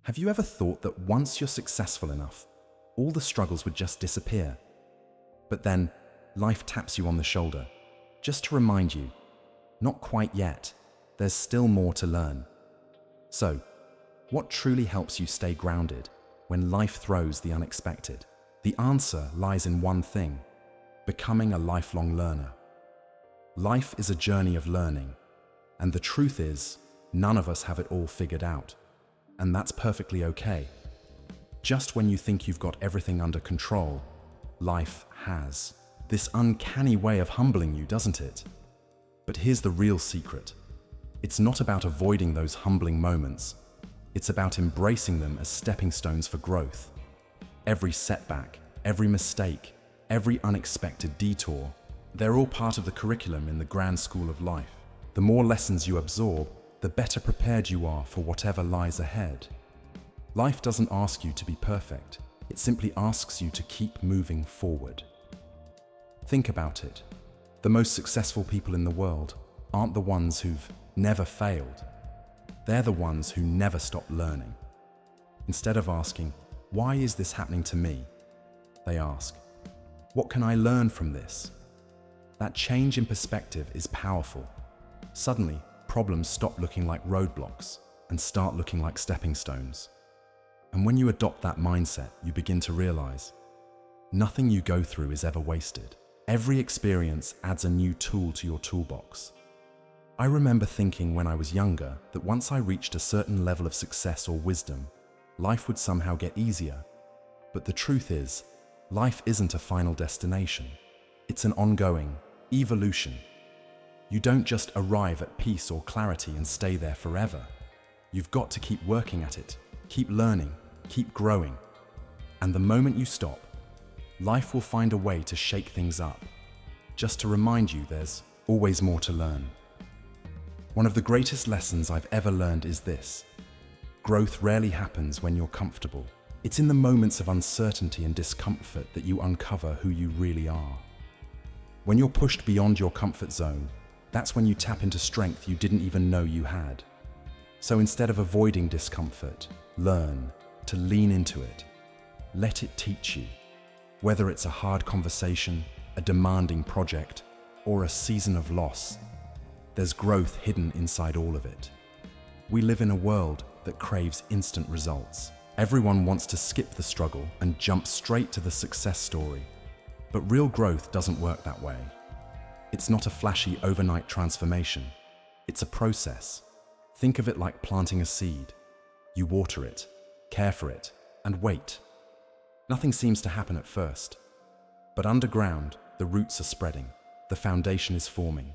Have you ever thought that once you're successful enough, all the struggles would just disappear? But then, life taps you on the shoulder, just to remind you, not quite yet, there's still more to learn. So, what truly helps you stay grounded when life throws the unexpected? The answer lies in one thing: becoming a lifelong learner. Life is a journey of learning, and the truth is, none of us have it all figured out. And that's perfectly okay. Just when you think you've got everything under control, life has this uncanny way of humbling you, doesn't it? But here's the real secret. It's not about avoiding those humbling moments. It's about embracing them as stepping stones for growth. Every setback, every mistake, every unexpected detour, they're all part of the curriculum in the grand school of life. The more lessons you absorb, the better prepared you are for whatever lies ahead. Life doesn't ask you to be perfect. It simply asks you to keep moving forward. Think about it. The most successful people in the world aren't the ones who've never failed. They're the ones who never stop learning. Instead of asking, "Why is this happening to me?" they ask, "What can I learn from this?" That change in perspective is powerful. Suddenly, problems stop looking like roadblocks and start looking like stepping stones. And when you adopt that mindset, you begin to realize nothing you go through is ever wasted. Every experience adds a new tool to your toolbox. I remember thinking when I was younger that once I reached a certain level of success or wisdom, life would somehow get easier. But the truth is, life isn't a final destination. It's an ongoing evolution. You don't just arrive at peace or clarity and stay there forever. You've got to keep working at it, keep learning, keep growing. And the moment you stop, life will find a way to shake things up, just to remind you there's always more to learn. One of the greatest lessons I've ever learned is this: growth rarely happens when you're comfortable. It's in the moments of uncertainty and discomfort that you uncover who you really are. When you're pushed beyond your comfort zone, that's when you tap into strength you didn't even know you had. So instead of avoiding discomfort, learn to lean into it. Let it teach you. Whether it's a hard conversation, a demanding project, or a season of loss, there's growth hidden inside all of it. We live in a world that craves instant results. Everyone wants to skip the struggle and jump straight to the success story. But real growth doesn't work that way. It's not a flashy overnight transformation. It's a process. Think of it like planting a seed. You water it, care for it, and wait. Nothing seems to happen at first. But underground, the roots are spreading, the foundation is forming.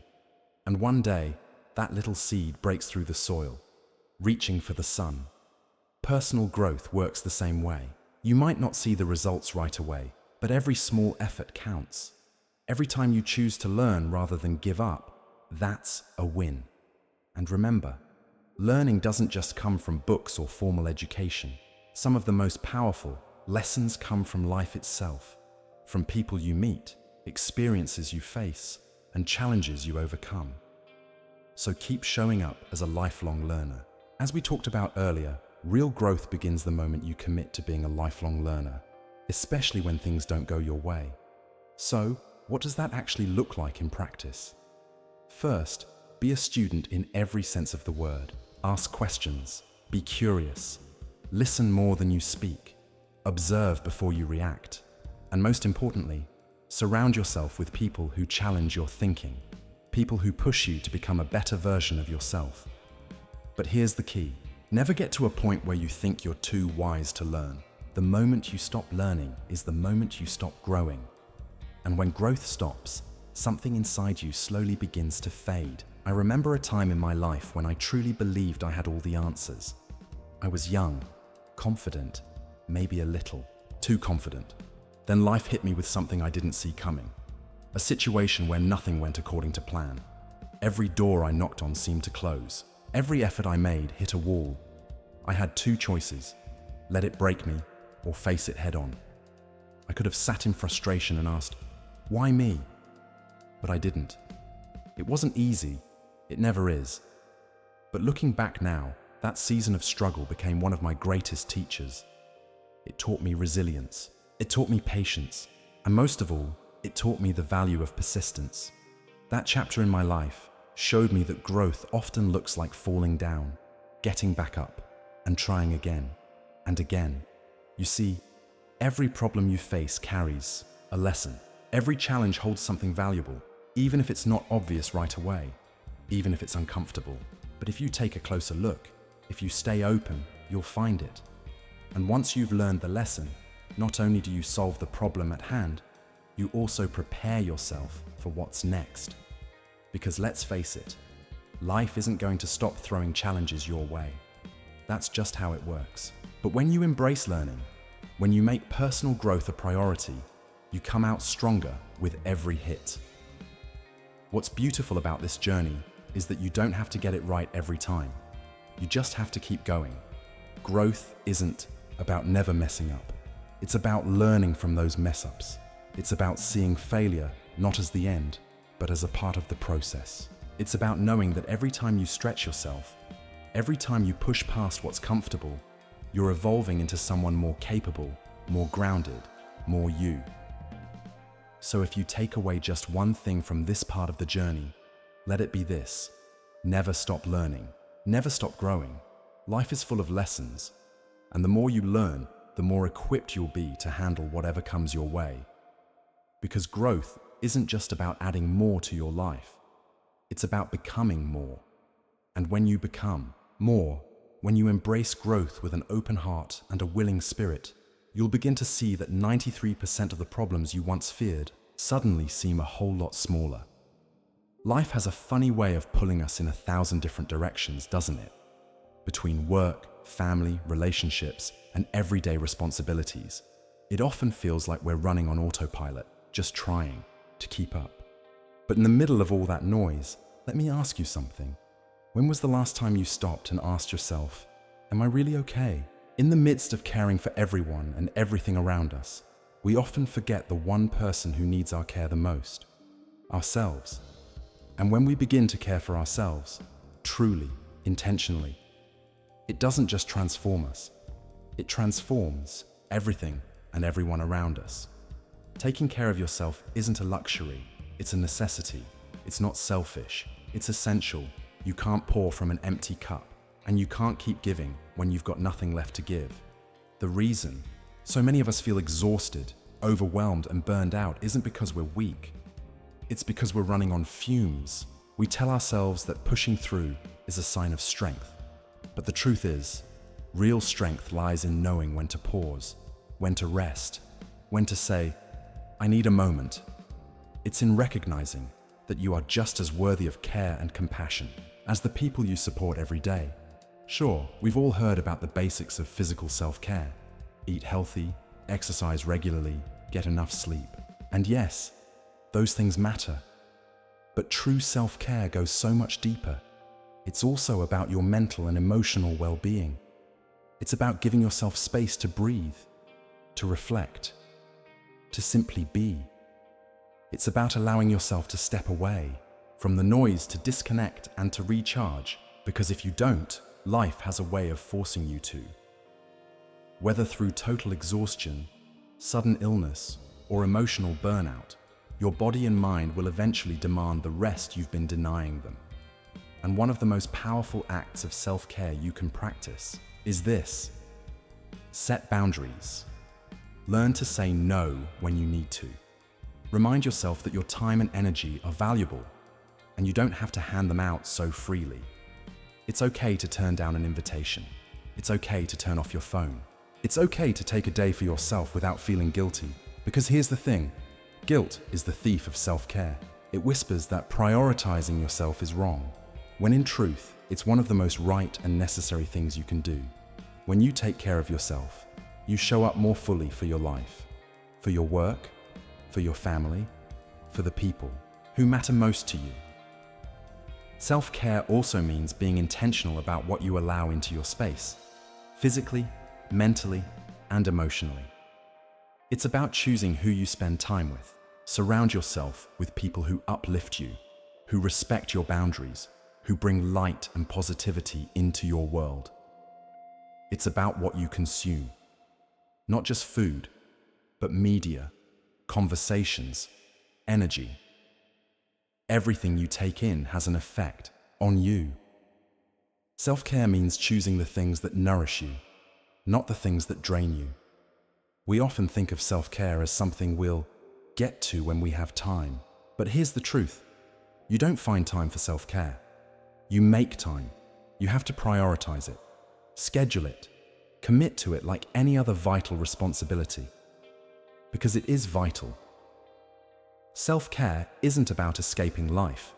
And one day, that little seed breaks through the soil, reaching for the sun. Personal growth works the same way. You might not see the results right away, but every small effort counts. Every time you choose to learn rather than give up, that's a win. And remember, learning doesn't just come from books or formal education. Some of the most powerful lessons come from life itself, from people you meet, experiences you face, and challenges you overcome. So keep showing up as a lifelong learner. As we talked about earlier, real growth begins the moment you commit to being a lifelong learner, especially when things don't go your way. So, what does that actually look like in practice? First, be a student in every sense of the word. Ask questions, be curious, listen more than you speak, observe before you react, and most importantly, surround yourself with people who challenge your thinking, people who push you to become a better version of yourself. But here's the key: never get to a point where you think you're too wise to learn. The moment you stop learning is the moment you stop growing. And when growth stops, something inside you slowly begins to fade. I remember a time in my life when I truly believed I had all the answers. I was young, confident, maybe a little too confident. Then life hit me with something I didn't see coming. A situation where nothing went according to plan. Every door I knocked on seemed to close. Every effort I made hit a wall. I had two choices: let it break me or face it head on. I could have sat in frustration and asked, "Why me?" But I didn't. It wasn't easy. It never is. But looking back now, That season of struggle became one of my greatest teachers. It taught me resilience. It taught me patience. And most of all, it taught me the value of persistence. That chapter in my life showed me that growth often looks like falling down, getting back up, and trying again and again. You see, every problem you face carries a lesson. Every challenge holds something valuable, even if it's not obvious right away, even if it's uncomfortable. But if you take a closer look, if you stay open, you'll find it. And once you've learned the lesson, not only do you solve the problem at hand, you also prepare yourself for what's next. Because let's face it, life isn't going to stop throwing challenges your way. That's just how it works. But when you embrace learning, when you make personal growth a priority, you come out stronger with every hit. What's beautiful about this journey is that you don't have to get it right every time. You just have to keep going. Growth isn't about never messing up. It's about learning from those mess-ups. It's about seeing failure not as the end, but as a part of the process. It's about knowing that every time you stretch yourself, every time you push past what's comfortable, you're evolving into someone more capable, more grounded, more you. So if you take away just one thing from this part of the journey, let it be this: never stop learning, never stop growing. Life is full of lessons, and the more you learn, the more equipped you'll be to handle whatever comes your way. Because growth isn't just about adding more to your life, it's about becoming more. And when you become more, when you embrace growth with an open heart and a willing spirit, you'll begin to see that 93% of the problems you once feared suddenly seem a whole lot smaller. Life has a funny way of pulling us in 1,000 different directions, doesn't it? Between work, family, relationships, and everyday responsibilities, it often feels like we're running on autopilot, just trying to keep up. But in the middle of all that noise, let me ask you something. When was the last time you stopped and asked yourself, am I really okay? In the midst of caring for everyone and everything around us, we often forget the one person who needs our care the most, ourselves. And when we begin to care for ourselves, truly, intentionally, it doesn't just transform us, it transforms everything and everyone around us. Taking care of yourself isn't a luxury, it's a necessity. It's not selfish, it's essential. You can't pour from an empty cup, and you can't keep giving when you've got nothing left to give. The reason so many of us feel exhausted, overwhelmed, and burned out isn't because we're weak. It's because we're running on fumes. We tell ourselves that pushing through is a sign of strength. But the truth is, real strength lies in knowing when to pause, when to rest, when to say, I need a moment. It's in recognizing that you are just as worthy of care and compassion as the people you support every day. Sure, we've all heard about the basics of physical self-care. Eat healthy, exercise regularly, get enough sleep. And yes, those things matter. But true self-care goes so much deeper. It's also about your mental and emotional well-being. It's about giving yourself space to breathe, to reflect, to simply be. It's about allowing yourself to step away from the noise, to disconnect and to recharge, because if you don't, life has a way of forcing you to. Whether through total exhaustion, sudden illness, or emotional burnout, your body and mind will eventually demand the rest you've been denying them. And one of the most powerful acts of self-care you can practice is this: set boundaries. Learn to say no when you need to. Remind yourself that your time and energy are valuable, and you don't have to hand them out so freely. It's okay to turn down an invitation. It's okay to turn off your phone. It's okay to take a day for yourself without feeling guilty. Because here's the thing, guilt is the thief of self-care. It whispers that prioritizing yourself is wrong, when in truth, it's one of the most right and necessary things you can do. When you take care of yourself, you show up more fully for your life, for your work, for your family, for the people who matter most to you. Self-care also means being intentional about what you allow into your space, physically, mentally, and emotionally. It's about choosing who you spend time with. Surround yourself with people who uplift you, who respect your boundaries, who bring light and positivity into your world. It's about what you consume. Not just food, but media, conversations, energy. Everything you take in has an effect on you. Self-care means choosing the things that nourish you, not the things that drain you. We often think of self-care as something we'll get to when we have time. But here's the truth. You don't find time for self-care. You make time. You have to prioritize it, schedule it, commit to it like any other vital responsibility. Because it is vital. Self-care isn't about escaping life.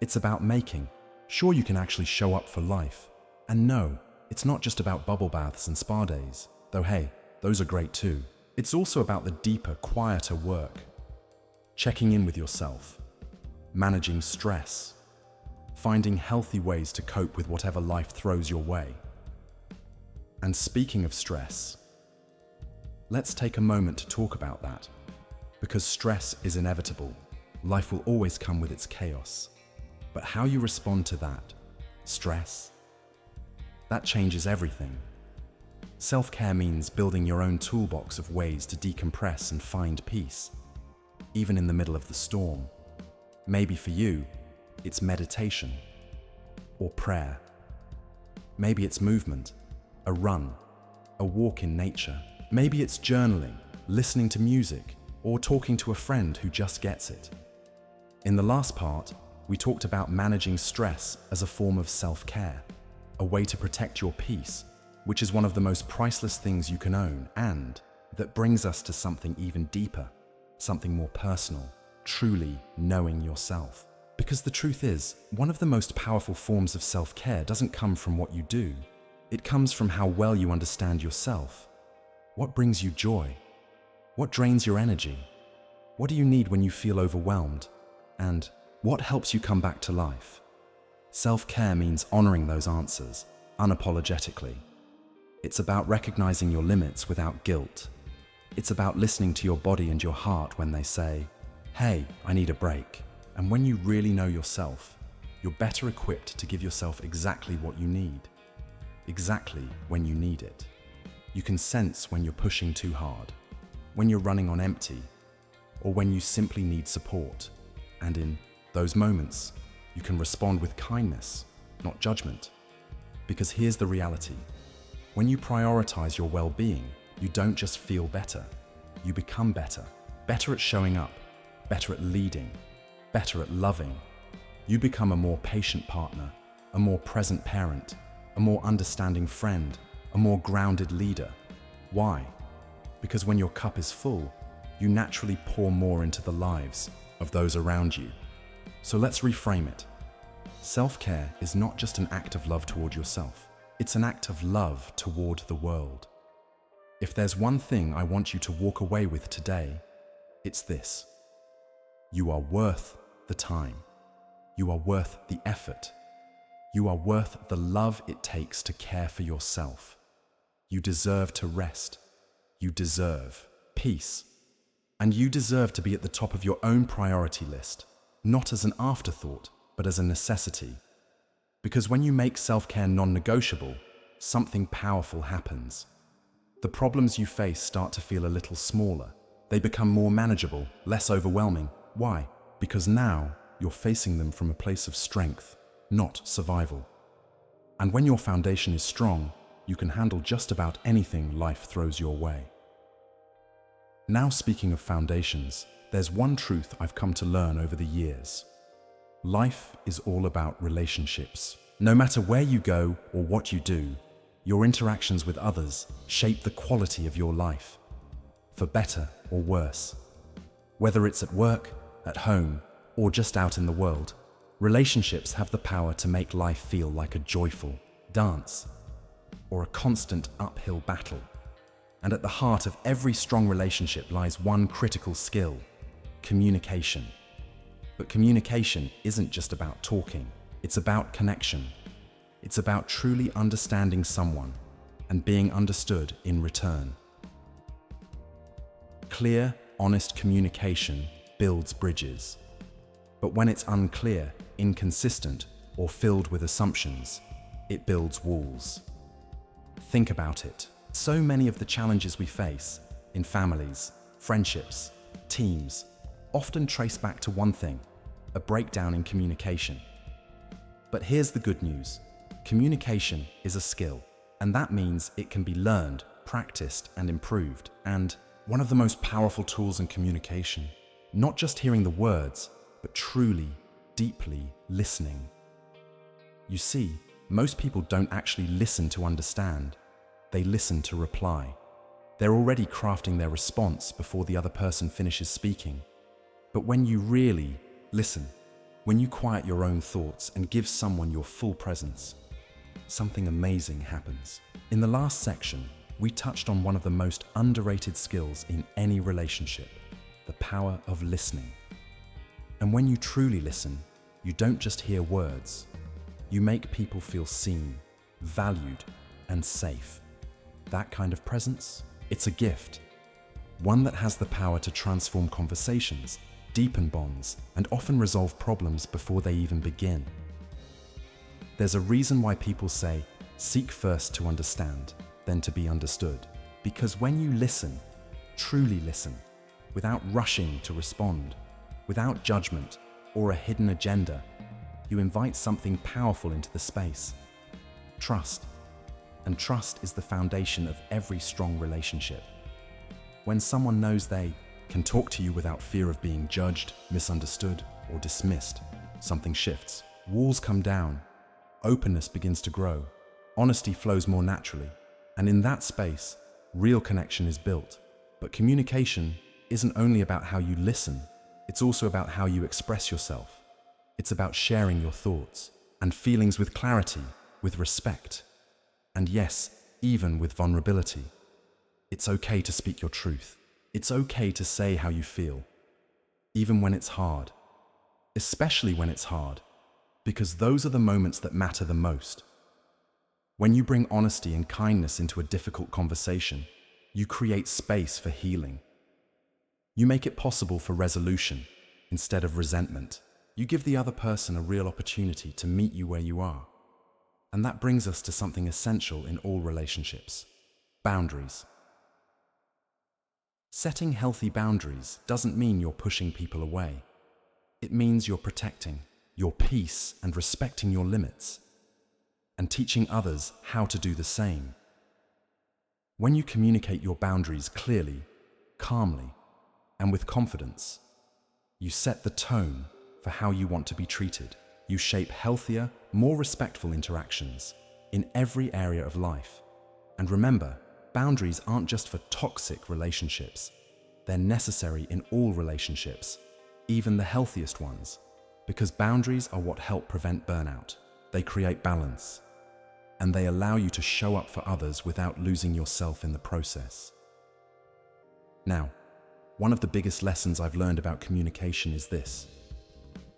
It's about making sure you can actually show up for life. And no, it's not just about bubble baths and spa days, though hey, those are great too. It's also about the deeper, quieter work. Checking in with yourself, managing stress, finding healthy ways to cope with whatever life throws your way. And speaking of stress, let's take a moment to talk about that. Because stress is inevitable. Life will always come with its chaos. But how you respond to that, stress, that changes everything. Self-care means building your own toolbox of ways to decompress and find peace, even in the middle of the storm. Maybe for you, it's meditation or prayer. Maybe it's movement, a run, a walk in nature. Maybe it's journaling, listening to music, or talking to a friend who just gets it. In the last part, we talked about managing stress as a form of self-care, a way to protect your peace, which is one of the most priceless things you can own, and that brings us to something even deeper, something more personal, truly knowing yourself. Because the truth is, one of the most powerful forms of self-care doesn't come from what you do. It comes from how well you understand yourself. What brings you joy? What drains your energy? What do you need when you feel overwhelmed? And what helps you come back to life? Self-care means honoring those answers, unapologetically. It's about recognizing your limits without guilt. It's about listening to your body and your heart when they say, hey, I need a break. And when you really know yourself, you're better equipped to give yourself exactly what you need, exactly when you need it. You can sense when you're pushing too hard, when you're running on empty, or when you simply need support. And in those moments, you can respond with kindness, not judgment. Because here's the reality. When you prioritize your well-being, you don't just feel better, you become better. Better at showing up, better at leading, better at loving. You become a more patient partner, a more present parent, a more understanding friend, a more grounded leader. Why? Because when your cup is full, you naturally pour more into the lives of those around you. So let's reframe it. Self-care is not just an act of love toward yourself. It's an act of love toward the world. If there's one thing I want you to walk away with today, it's this. You are worth the time. You are worth the effort. You are worth the love it takes to care for yourself. You deserve to rest. You deserve peace. And you deserve to be at the top of your own priority list, not as an afterthought, but as a necessity. Because when you make self-care non-negotiable, something powerful happens. The problems you face start to feel a little smaller. They become more manageable, less overwhelming. Why? Because now you're facing them from a place of strength, not survival. And when your foundation is strong, you can handle just about anything life throws your way. Now, speaking of foundations, there's one truth I've come to learn over the years. Life is all about relationships. No matter where you go or what you do, your interactions with others shape the quality of your life, for better or worse. Whether it's at work, at home, or just out in the world, relationships have the power to make life feel like a joyful dance or a constant uphill battle. And at the heart of every strong relationship lies one critical skill: communication. But communication isn't just about talking, it's about connection. It's about truly understanding someone and being understood in return. Clear, honest communication builds bridges. But when it's unclear, inconsistent, or filled with assumptions, it builds walls. Think about it. So many of the challenges we face in families, friendships, teams, often trace back to one thing: a breakdown in communication. But here's the good news. Communication is a skill, and that means it can be learned, practiced, and improved. And one of the most powerful tools in communication, not just hearing the words, but truly, deeply listening. You see, most people don't actually listen to understand. They listen to reply. They're already crafting their response before the other person finishes speaking. But when you really listen, when you quiet your own thoughts and give someone your full presence, something amazing happens. In the last section, we touched on one of the most underrated skills in any relationship: the power of listening. And when you truly listen, you don't just hear words. You make people feel seen, valued, and safe. That kind of presence, it's a gift. One that has the power to transform conversations, deepen bonds, and often resolve problems before they even begin. There's a reason why people say, seek first to understand, then to be understood. Because when you listen, truly listen, without rushing to respond, without judgment or a hidden agenda, you invite something powerful into the space: trust. And trust is the foundation of every strong relationship. When someone knows they can talk to you without fear of being judged, misunderstood, or dismissed, something shifts. Walls come down, openness begins to grow, honesty flows more naturally, and in that space, real connection is built. But communication isn't only about how you listen, it's also about how you express yourself. It's about sharing your thoughts and feelings with clarity, with respect, and yes, even with vulnerability. It's okay to speak your truth. It's okay to say how you feel, even when it's hard, especially when it's hard, because those are the moments that matter the most. When you bring honesty and kindness into a difficult conversation, you create space for healing. You make it possible for resolution instead of resentment. You give the other person a real opportunity to meet you where you are. And that brings us to something essential in all relationships: boundaries. Setting healthy boundaries doesn't mean you're pushing people away. It means you're protecting your peace and respecting your limits, and teaching others how to do the same. When you communicate your boundaries clearly, calmly, and with confidence, you set the tone for how you want to be treated. You shape healthier, more respectful interactions in every area of life. And remember, boundaries aren't just for toxic relationships. They're necessary in all relationships, even the healthiest ones, because boundaries are what help prevent burnout. They create balance, and they allow you to show up for others without losing yourself in the process. Now, one of the biggest lessons I've learned about communication is this: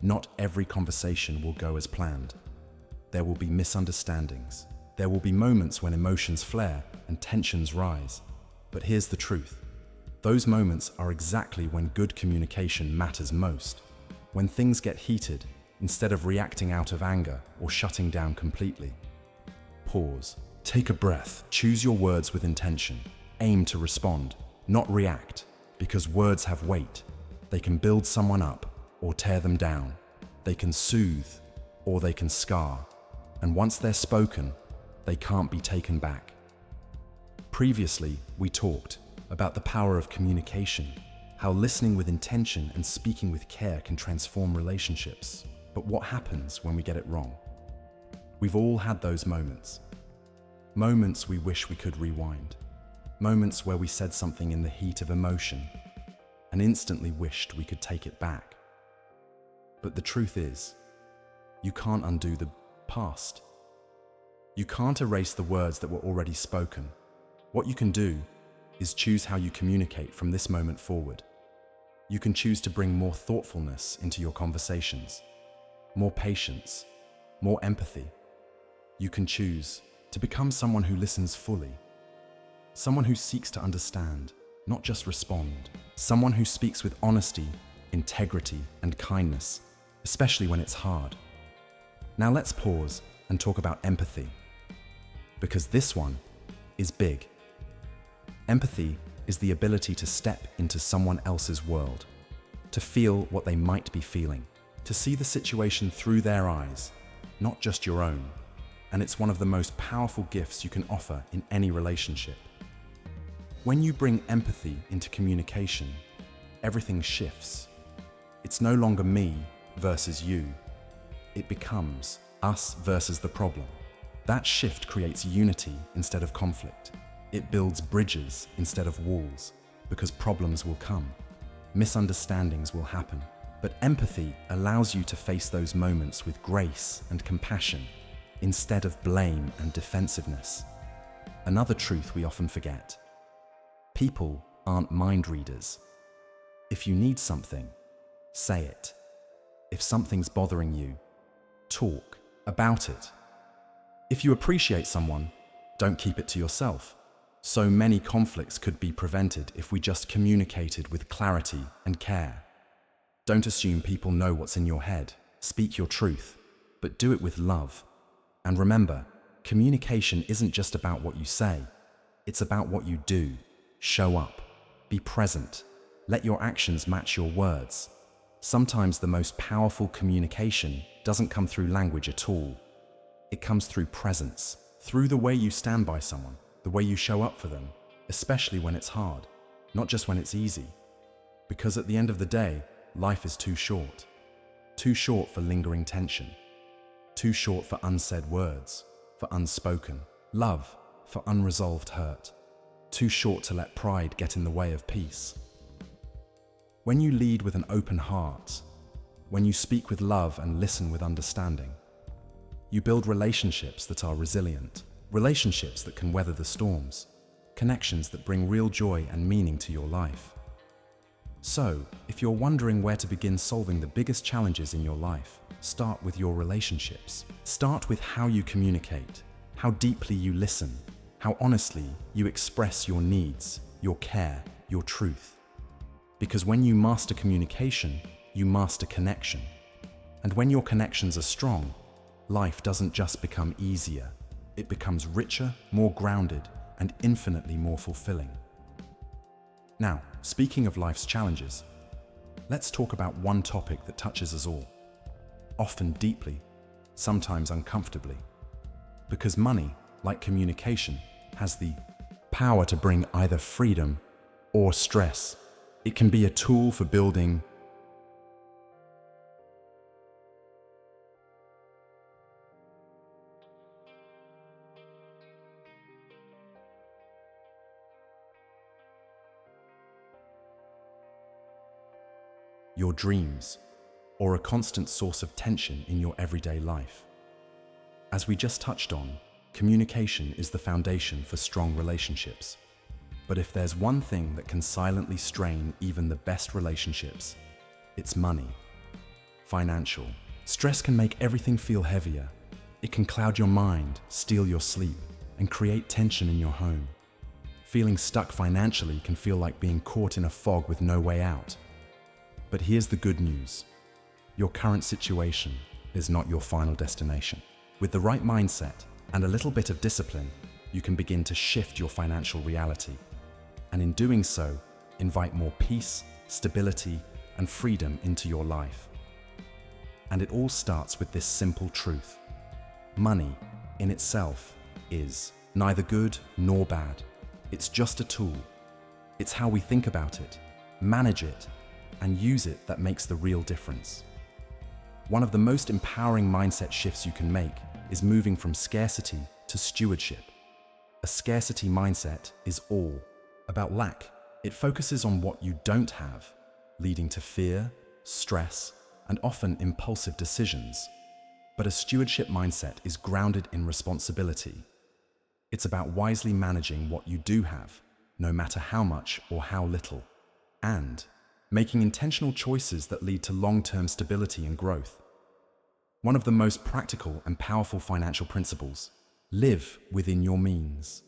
not every conversation will go as planned. There will be misunderstandings. There will be moments when emotions flare and tensions rise. But here's the truth: those moments are exactly when good communication matters most. When things get heated, instead of reacting out of anger or shutting down completely, pause, take a breath, choose your words with intention, aim to respond, not react, because words have weight. They can build someone up or tear them down. They can soothe or they can scar. And once they're spoken, they can't be taken back. Previously, we talked about the power of communication, how listening with intention and speaking with care can transform relationships. But what happens when we get it wrong? We've all had those moments. Moments we wish we could rewind. Moments where we said something in the heat of emotion and instantly wished we could take it back. But the truth is, you can't undo the past. You can't erase the words that were already spoken. What you can do is choose how you communicate from this moment forward. You can choose to bring more thoughtfulness into your conversations, more patience, more empathy. You can choose to become someone who listens fully, someone who seeks to understand, not just respond, someone who speaks with honesty, integrity, and kindness, especially when it's hard. Now let's pause and talk about empathy, because this one is big. Empathy is the ability to step into someone else's world, to feel what they might be feeling, to see the situation through their eyes, not just your own. And it's one of the most powerful gifts you can offer in any relationship. When you bring empathy into communication, everything shifts. It's no longer me versus you. It becomes us versus the problem. That shift creates unity instead of conflict. It builds bridges instead of walls, because problems will come. Misunderstandings will happen. But empathy allows you to face those moments with grace and compassion, instead of blame and defensiveness. Another truth we often forget: people aren't mind readers. If you need something, say it. If something's bothering you, talk about it. If you appreciate someone, don't keep it to yourself. So many conflicts could be prevented if we just communicated with clarity and care. Don't assume people know what's in your head. Speak your truth, but do it with love. And remember, communication isn't just about what you say. It's about what you do. Show up. Be present. Let your actions match your words. Sometimes the most powerful communication doesn't come through language at all. It comes through presence, through the way you stand by someone, the way you show up for them, especially when it's hard, not just when it's easy. Because at the end of the day, life is too short. Too short for lingering tension. Too short for unsaid words, for unspoken love, for unresolved hurt. Too short to let pride get in the way of peace. When you lead with an open heart, when you speak with love and listen with understanding, you build relationships that are resilient, relationships that can weather the storms, connections that bring real joy and meaning to your life. So, if you're wondering where to begin solving the biggest challenges in your life, start with your relationships. Start with how you communicate, how deeply you listen, how honestly you express your needs, your care, your truth. Because when you master communication, you master connection. And when your connections are strong, life doesn't just become easier, it becomes richer, more grounded, and infinitely more fulfilling. Now, speaking of life's challenges, let's talk about one topic that touches us all, often deeply, sometimes uncomfortably. Because money, like communication, has the power to bring either freedom or stress. It can be a tool for building your dreams, or a constant source of tension in your everyday life. As we just touched on, communication is the foundation for strong relationships. But if there's one thing that can silently strain even the best relationships, it's money. Financial. Stress can make everything feel heavier. It can cloud your mind, steal your sleep, and create tension in your home. Feeling stuck financially can feel like being caught in a fog with no way out. But here's the good news. Your current situation is not your final destination. With the right mindset and a little bit of discipline, you can begin to shift your financial reality. And in doing so, invite more peace, stability, and freedom into your life. And it all starts with this simple truth. Money, in itself, is neither good nor bad. It's just a tool. It's how we think about it, manage it, and use it that makes the real difference. One of the most empowering mindset shifts you can make is moving from scarcity to stewardship. A scarcity mindset is all about lack. It focuses on what you don't have, leading to fear, stress, and often impulsive decisions. But a stewardship mindset is grounded in responsibility. It's about wisely managing what you do have, no matter how much or how little, and making intentional choices that lead to long-term stability and growth. One of the most practical and powerful financial principles: live within your means.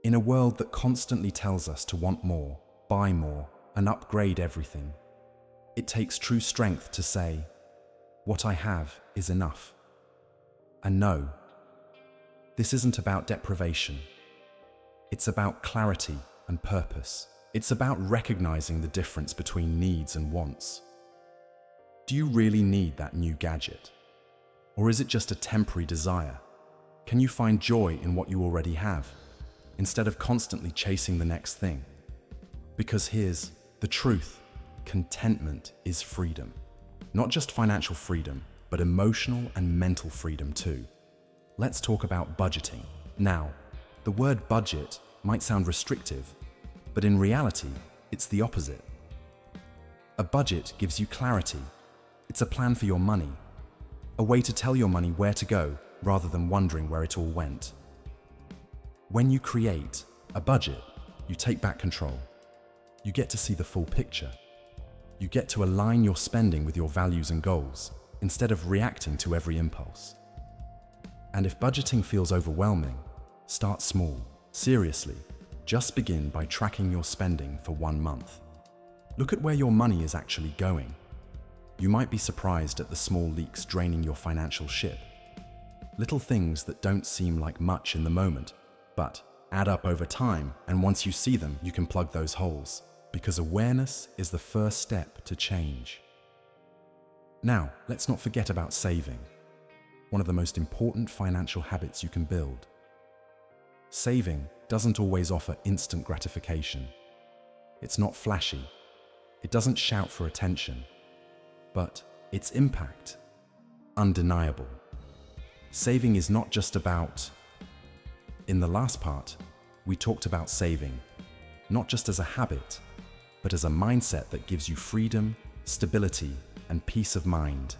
In a world that constantly tells us to want more, buy more, and upgrade everything, it takes true strength to say, what I have is enough. And no, this isn't about deprivation. It's about clarity and purpose. It's about recognizing the difference between needs and wants. Do you really need that new gadget? Or is it just a temporary desire? Can you find joy in what you already have, instead of constantly chasing the next thing? Because here's the truth: contentment is freedom. Not just financial freedom, but emotional and mental freedom too. Let's talk about budgeting. Now, the word budget might sound restrictive, but in reality, it's the opposite. A budget gives you clarity. It's a plan for your money, a way to tell your money where to go rather than wondering where it all went. When you create a budget, you take back control. You get to see the full picture. You get to align your spending with your values and goals instead of reacting to every impulse. And if budgeting feels overwhelming, start small. Seriously, just begin by tracking your spending for 1 month. Look at where your money is actually going. You might be surprised at the small leaks draining your financial ship. Little things that don't seem like much in the moment, but add up over time, and once you see them, you can plug those holes, because awareness is the first step to change. Now, let's not forget about saving, one of the most important financial habits you can build. Saving doesn't always offer instant gratification. It's not flashy. It doesn't shout for attention. But its impact, undeniable. Saving is not just about... In the last part, we talked about saving, not just as a habit, but as a mindset that gives you freedom, stability, and peace of mind.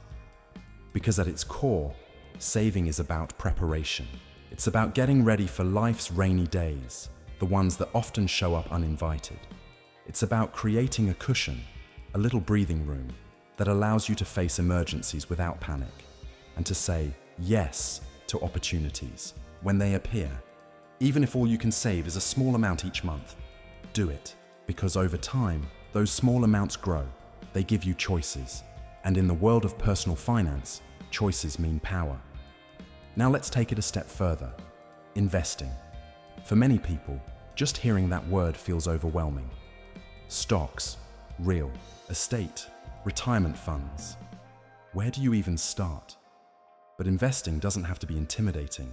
Because at its core, saving is about preparation. It's about getting ready for life's rainy days, the ones that often show up uninvited. It's about creating a cushion, a little breathing room, that allows you to face emergencies without panic and to say yes to opportunities when they appear. Even if all you can save is a small amount each month, do it, because over time, those small amounts grow. They give you choices. And in the world of personal finance, choices mean power. Now let's take it a step further. Investing. For many people, just hearing that word feels overwhelming. Stocks, real estate, retirement funds. Where do you even start? But investing doesn't have to be intimidating.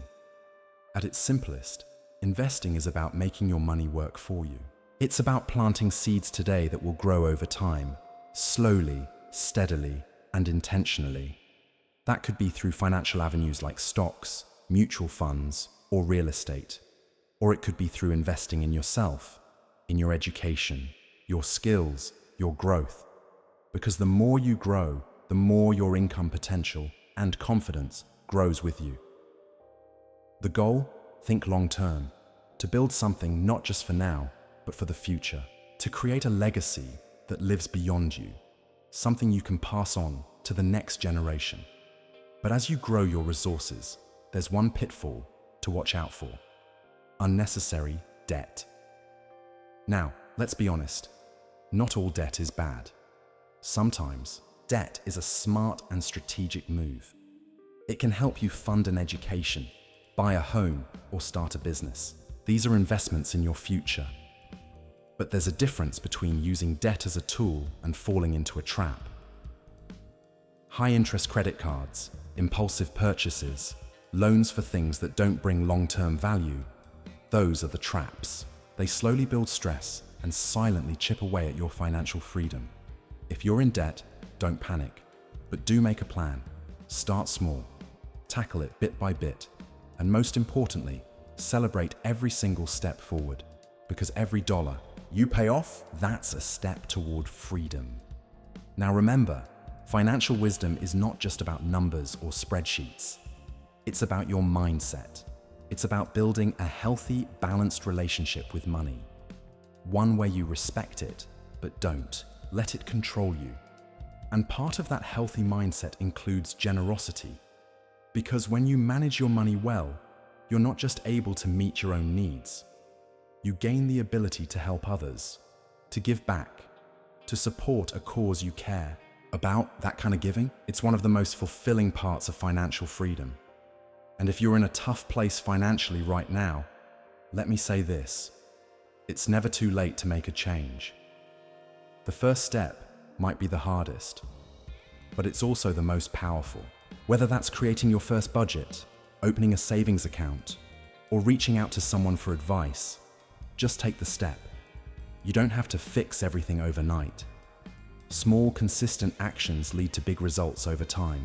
At its simplest, investing is about making your money work for you. It's about planting seeds today that will grow over time, slowly, steadily, and intentionally. That could be through financial avenues like stocks, mutual funds, or real estate. Or it could be through investing in yourself, in your education, your skills, your growth. Because the more you grow, the more your income potential and confidence grows with you. The goal? Think long-term. To build something not just for now, but for the future. To create a legacy that lives beyond you. Something you can pass on to the next generation. But as you grow your resources, there's one pitfall to watch out for: unnecessary debt. Now, let's be honest, not all debt is bad. Sometimes, debt is a smart and strategic move. It can help you fund an education, buy a home, or start a business. These are investments in your future. But there's a difference between using debt as a tool and falling into a trap. High-interest credit cards, impulsive purchases, loans for things that don't bring long-term value, those are the traps. They slowly build stress and silently chip away at your financial freedom. If you're in debt, don't panic, but do make a plan. Start small, tackle it bit by bit, and most importantly, celebrate every single step forward, because every dollar you pay off, that's a step toward freedom. Now remember, financial wisdom is not just about numbers or spreadsheets. It's about your mindset. It's about building a healthy, balanced relationship with money. One where you respect it, but don't let it control you. And part of that healthy mindset includes generosity. Because when you manage your money well, you're not just able to meet your own needs. You gain the ability to help others, to give back, to support a cause you care about. That kind of giving, it's one of the most fulfilling parts of financial freedom. And if you're in a tough place financially right now, Let me say this: it's never too late to make a change. The first step might be the hardest, but it's also the most powerful. Whether that's creating your first budget, opening a savings account, or reaching out to someone for advice, just take the step. You don't have to fix everything overnight. Small, consistent actions lead to big results over time.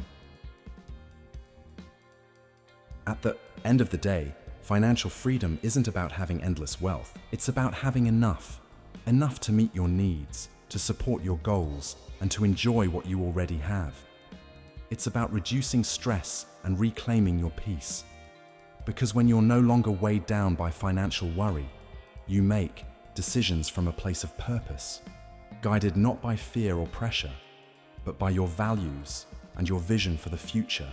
At the end of the day, financial freedom isn't about having endless wealth. It's about having enough to meet your needs, to support your goals, and to enjoy what you already have. It's about reducing stress and reclaiming your peace. Because when you're no longer weighed down by financial worry, you make decisions from a place of purpose, guided not by fear or pressure, but by your values and your vision for the future.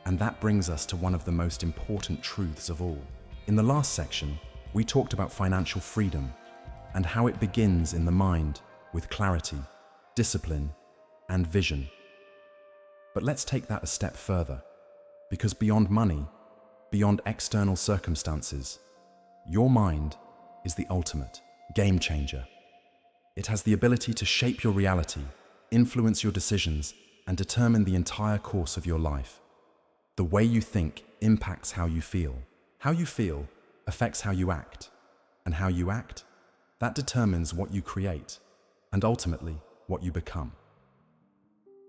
And that brings us to one of the most important truths of all. In the last section, we talked about financial freedom and how it begins in the mind with clarity, discipline, and vision. But let's take that a step further, because beyond money, beyond external circumstances, your mind is the ultimate game changer. It has the ability to shape your reality, influence your decisions, and determine the entire course of your life. The way you think impacts how you feel. How you feel affects how you act. And how you act, that determines what you create, and ultimately, what you become.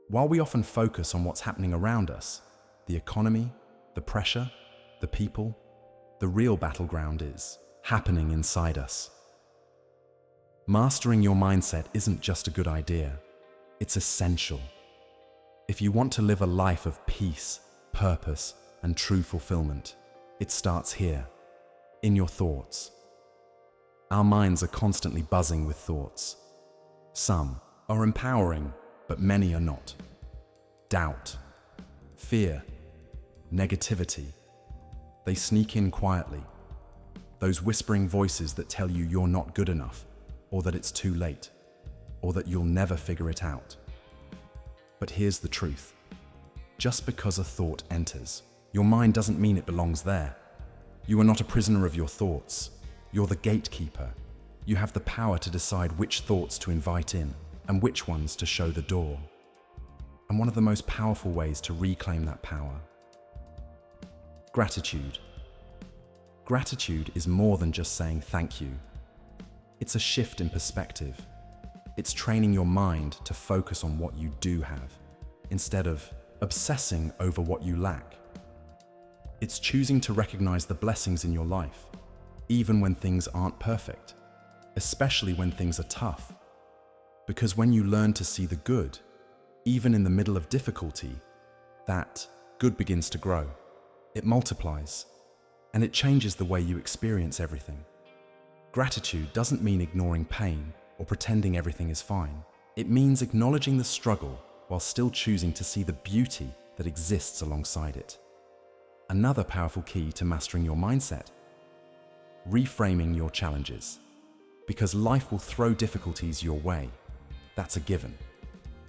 While we often focus on what's happening around us, the economy, the pressure, the people, the real battleground is happening inside us. Mastering your mindset isn't just a good idea, it's essential. If you want to live a life of peace, purpose, and true fulfillment, it starts here, in your thoughts. Our minds are constantly buzzing with thoughts. Some are empowering, but many are not. Doubt, fear, negativity, they sneak in quietly. Those whispering voices that tell you you're not good enough, or that it's too late, or that you'll never figure it out. But here's the truth. Just because a thought enters, your mind doesn't mean it belongs there. You are not a prisoner of your thoughts. You're the gatekeeper. You have the power to decide which thoughts to invite in and which ones to show the door. And one of the most powerful ways to reclaim that power: gratitude. Gratitude is more than just saying thank you. It's a shift in perspective. It's training your mind to focus on what you do have, instead of obsessing over what you lack. It's choosing to recognize the blessings in your life, even when things aren't perfect, especially when things are tough. Because when you learn to see the good, even in the middle of difficulty, that good begins to grow. It multiplies, and it changes the way you experience everything. Gratitude doesn't mean ignoring pain or pretending everything is fine. It means acknowledging the struggle while still choosing to see the beauty that exists alongside it. Another powerful key to mastering your mindset: reframing your challenges. Because life will throw difficulties your way. That's a given.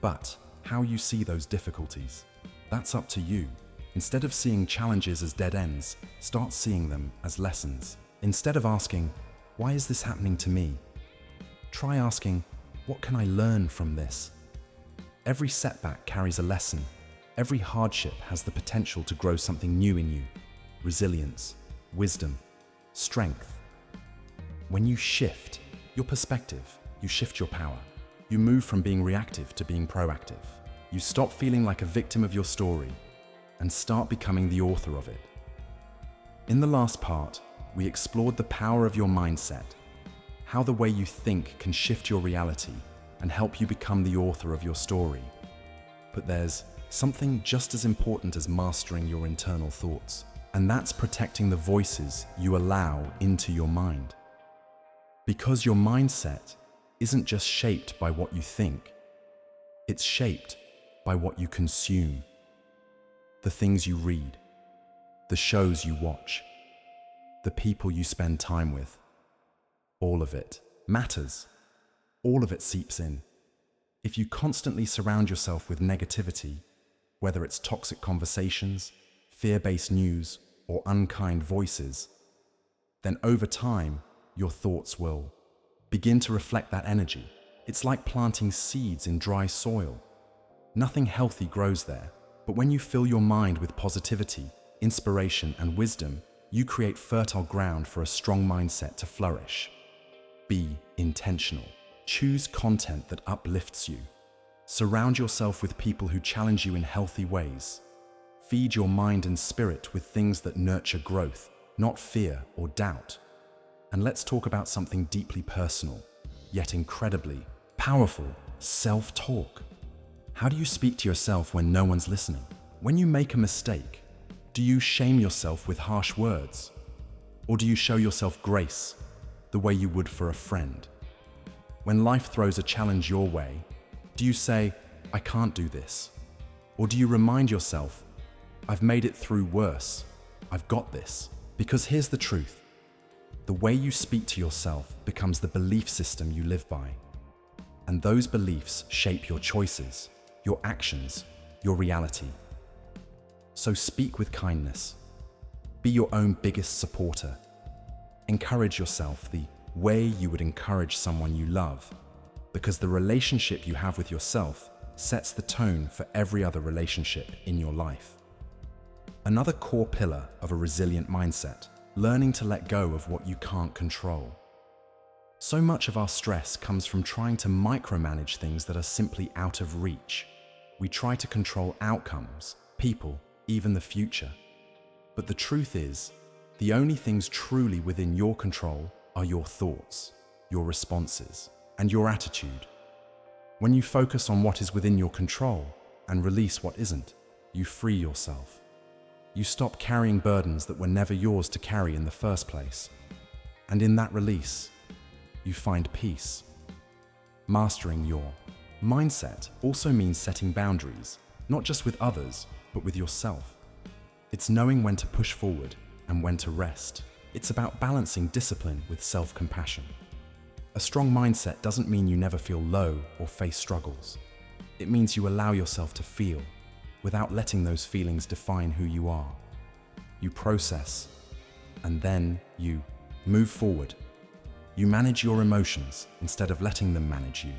But how you see those difficulties, that's up to you. Instead of seeing challenges as dead ends, start seeing them as lessons. Instead of asking, "Why is this happening to me?" try asking, "What can I learn from this?" Every setback carries a lesson. Every hardship has the potential to grow something new in you: resilience, wisdom, strength. When you shift your perspective, you shift your power. You move from being reactive to being proactive. You stop feeling like a victim of your story and start becoming the author of it. In the last part, we explored the power of your mindset, how the way you think can shift your reality and help you become the author of your story. But there's something just as important as mastering your internal thoughts, and that's protecting the voices you allow into your mind. Because your mindset isn't just shaped by what you think, it's shaped by what you consume. The things you read, the shows you watch, the people you spend time with. All of it matters. All of it seeps in. If you constantly surround yourself with negativity, whether it's toxic conversations, fear-based news, or unkind voices, then over time, your thoughts will begin to reflect that energy. It's like planting seeds in dry soil. Nothing healthy grows there, but when you fill your mind with positivity, inspiration, and wisdom, you create fertile ground for a strong mindset to flourish. Be intentional. Choose content that uplifts you. Surround yourself with people who challenge you in healthy ways. Feed your mind and spirit with things that nurture growth, not fear or doubt. And let's talk about something deeply personal, yet incredibly powerful: self-talk. How do you speak to yourself when no one's listening? When you make a mistake, do you shame yourself with harsh words? Or do you show yourself grace, the way you would for a friend? When life throws a challenge your way, do you say, "I can't do this"? Or do you remind yourself, "I've made it through worse, I've got this"? Because here's the truth. The way you speak to yourself becomes the belief system you live by. And those beliefs shape your choices, your actions, your reality. So speak with kindness. Be your own biggest supporter. Encourage yourself the way you would encourage someone you love, because the relationship you have with yourself sets the tone for every other relationship in your life. Another core pillar of a resilient mindset: learning to let go of what you can't control. So much of our stress comes from trying to micromanage things that are simply out of reach. We try to control outcomes, people, even the future. But the truth is, the only things truly within your control are your thoughts, your responses, and your attitude. When you focus on what is within your control and release what isn't, you free yourself. You stop carrying burdens that were never yours to carry in the first place. And in that release, you find peace. Mastering your mindset also means setting boundaries, not just with others, but with yourself. It's knowing when to push forward and when to rest. It's about balancing discipline with self-compassion. A strong mindset doesn't mean you never feel low or face struggles. It means you allow yourself to feel, without letting those feelings define who you are. You process, and then you move forward. You manage your emotions instead of letting them manage you.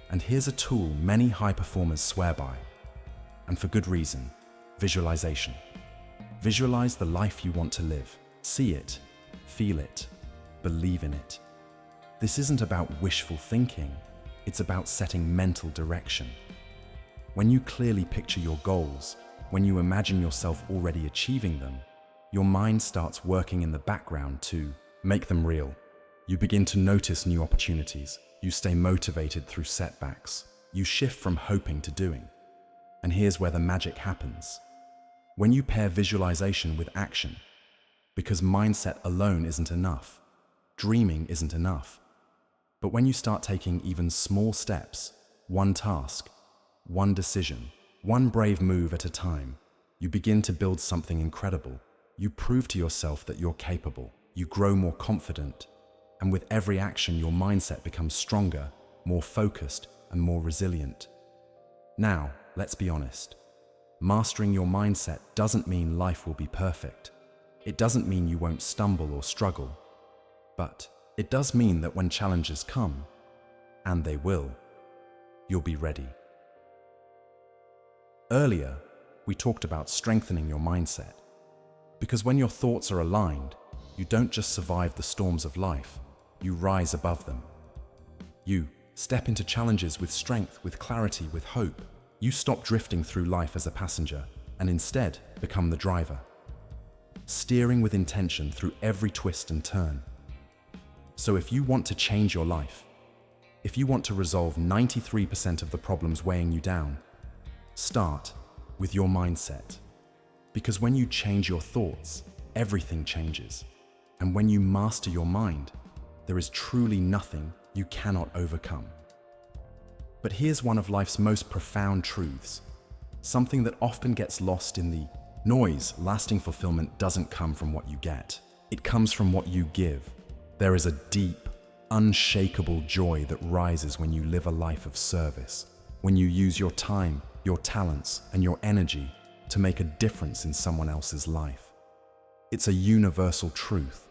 And here's a tool many high performers swear by, and for good reason: visualization. Visualize the life you want to live. See it, feel it, believe in it. This isn't about wishful thinking, it's about setting mental direction. When you clearly picture your goals, when you imagine yourself already achieving them, your mind starts working in the background to make them real. You begin to notice new opportunities. You stay motivated through setbacks. You shift from hoping to doing. And here's where the magic happens. When you pair visualization with action, because mindset alone isn't enough, dreaming isn't enough. But when you start taking even small steps, one task, one decision, one brave move at a time, you begin to build something incredible. You prove to yourself that you're capable. You grow more confident. And with every action, your mindset becomes stronger, more focused, and more resilient. Now, let's be honest. Mastering your mindset doesn't mean life will be perfect. It doesn't mean you won't stumble or struggle. But it does mean that when challenges come, and they will, you'll be ready. Earlier, we talked about strengthening your mindset. Because when your thoughts are aligned, you don't just survive the storms of life, you rise above them. You step into challenges with strength, with clarity, with hope. You stop drifting through life as a passenger and instead become the driver, steering with intention through every twist and turn. So if you want to change your life, if you want to resolve 93% of the problems weighing you down, start with your mindset. Because when you change your thoughts, everything changes. And when you master your mind, there is truly nothing you cannot overcome. But here's one of life's most profound truths, something that often gets lost in the noise. Lasting fulfillment doesn't come from what you get. It comes from what you give. There is a deep, unshakable joy that rises when you live a life of service, when you use your time, your talents, and your energy to make a difference in someone else's life. It's a universal truth.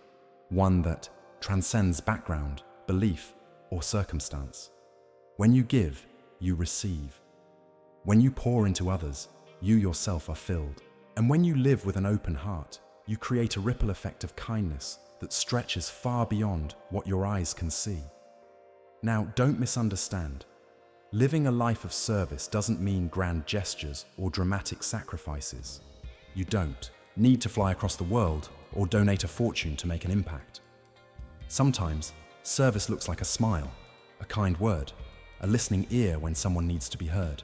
one that transcends background, belief, or circumstance. When you give, you receive. When you pour into others, you yourself are filled. And when you live with an open heart, you create a ripple effect of kindness that stretches far beyond what your eyes can see. Now, don't misunderstand. Living a life of service doesn't mean grand gestures or dramatic sacrifices. You don't need to fly across the world or donate a fortune to make an impact. Sometimes, service looks like a smile, a kind word, a listening ear when someone needs to be heard,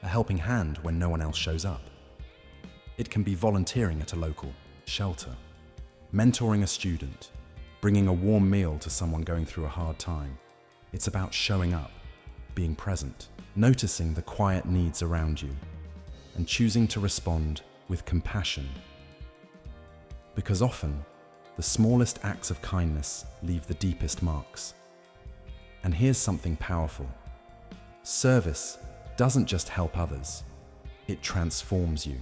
a helping hand when no one else shows up. It can be volunteering at a local shelter, mentoring a student, bringing a warm meal to someone going through a hard time. It's about showing up, being present, noticing the quiet needs around you, and choosing to respond with compassion. Because often, the smallest acts of kindness leave the deepest marks. And here's something powerful. Service doesn't just help others, it transforms you.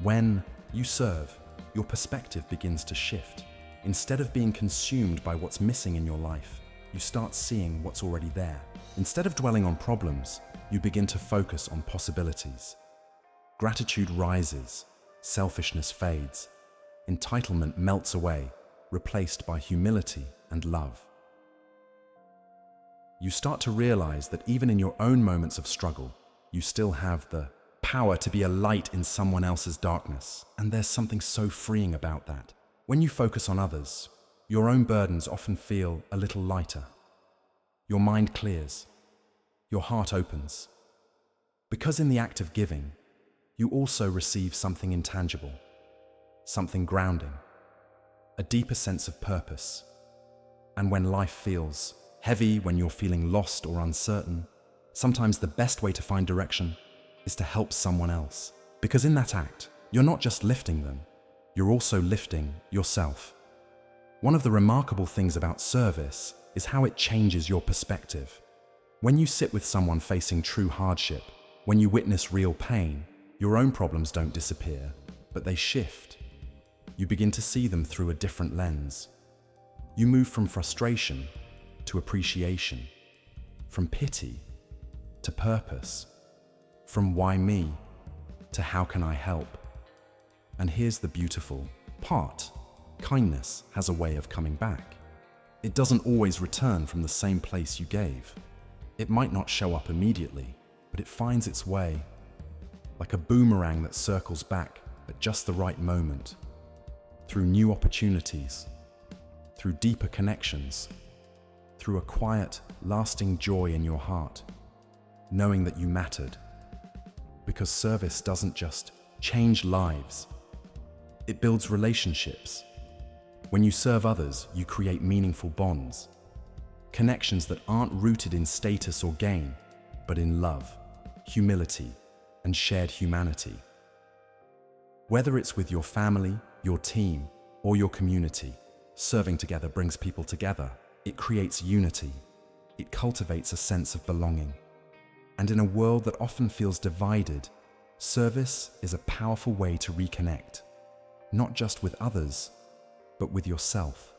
When you serve, your perspective begins to shift. Instead of being consumed by what's missing in your life, you start seeing what's already there. Instead of dwelling on problems, you begin to focus on possibilities. Gratitude rises, selfishness fades, entitlement melts away, replaced by humility and love. You start to realize that even in your own moments of struggle, you still have the power to be a light in someone else's darkness, and there's something so freeing about that. When you focus on others, your own burdens often feel a little lighter. Your mind clears, your heart opens. Because in the act of giving, you also receive something intangible, something grounding, a deeper sense of purpose. And when life feels heavy, when you're feeling lost or uncertain, sometimes the best way to find direction is to help someone else. Because in that act, you're not just lifting them, you're also lifting yourself. One of the remarkable things about service is how it changes your perspective. When you sit with someone facing true hardship, when you witness real pain, your own problems don't disappear, but they shift. You begin to see them through a different lens. You move from frustration to appreciation, from pity to purpose, from why me to how can I help. And here's the beautiful part. Kindness has a way of coming back. It doesn't always return from the same place you gave. It might not show up immediately, but it finds its way, like a boomerang that circles back at just the right moment, through new opportunities, through deeper connections, through a quiet, lasting joy in your heart, knowing that you mattered. Because service doesn't just change lives, it builds relationships. When you serve others, you create meaningful bonds, connections that aren't rooted in status or gain, but in love, humility, and shared humanity. Whether it's with your family, your team, or your community, serving together brings people together. It creates unity. It cultivates a sense of belonging. And in a world that often feels divided, service is a powerful way to reconnect, not just with others, but with yourself.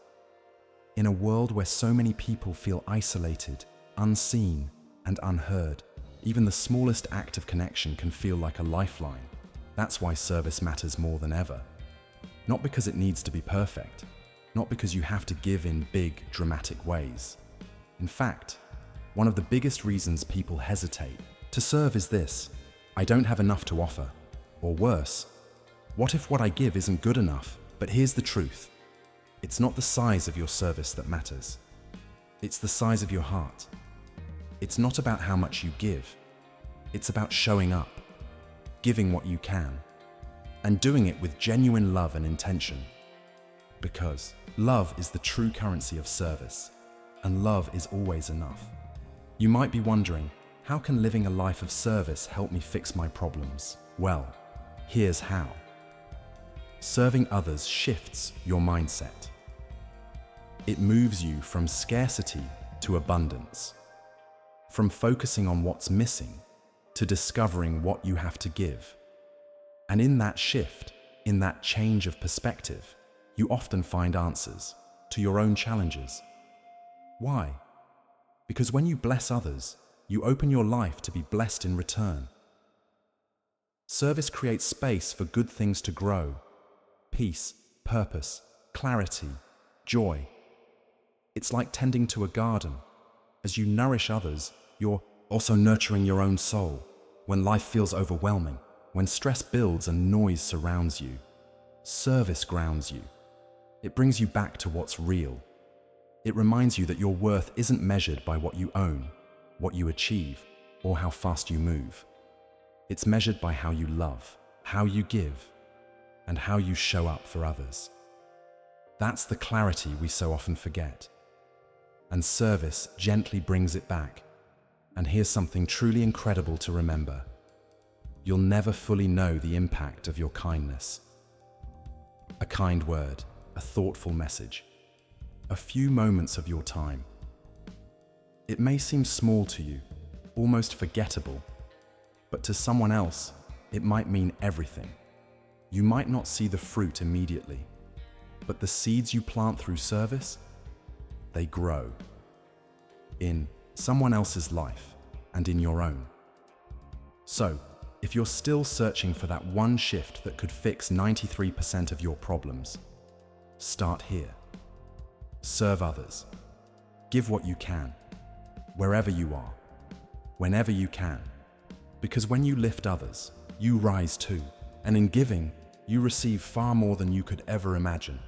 In a world where so many people feel isolated, unseen, and unheard, even the smallest act of connection can feel like a lifeline. That's why service matters more than ever. Not because it needs to be perfect, not because you have to give in big, dramatic ways. In fact, one of the biggest reasons people hesitate to serve is this: I don't have enough to offer. Or worse, what if what I give isn't good enough? But here's the truth. It's not the size of your service that matters. It's the size of your heart. It's not about how much you give. It's about showing up, giving what you can, and doing it with genuine love and intention. Because love is the true currency of service, and love is always enough. You might be wondering, how can living a life of service help me fix my problems? Well, here's how. Serving others shifts your mindset. It moves you from scarcity to abundance, from focusing on what's missing to discovering what you have to give. And in that shift, in that change of perspective, you often find answers to your own challenges. Why? Because when you bless others, you open your life to be blessed in return. Service creates space for good things to grow: peace, purpose, clarity, joy. It's like tending to a garden. As you nourish others, you're also nurturing your own soul. When life feels overwhelming, when stress builds and noise surrounds you, service grounds you. It brings you back to what's real. It reminds you that your worth isn't measured by what you own, what you achieve, or how fast you move. It's measured by how you love, how you give, and how you show up for others. That's the clarity we so often forget. And service gently brings it back. And here's something truly incredible to remember: you'll never fully know the impact of your kindness. A kind word, a thoughtful message, a few moments of your time. It may seem small to you, almost forgettable, but to someone else, it might mean everything. You might not see the fruit immediately, but the seeds you plant through service, they grow in someone else's life and in your own. So, if you're still searching for that one shift that could fix 93% of your problems, start here. Serve others. Give what you can, wherever you are, whenever you can. Because when you lift others, you rise too. And in giving, you receive far more than you could ever imagine.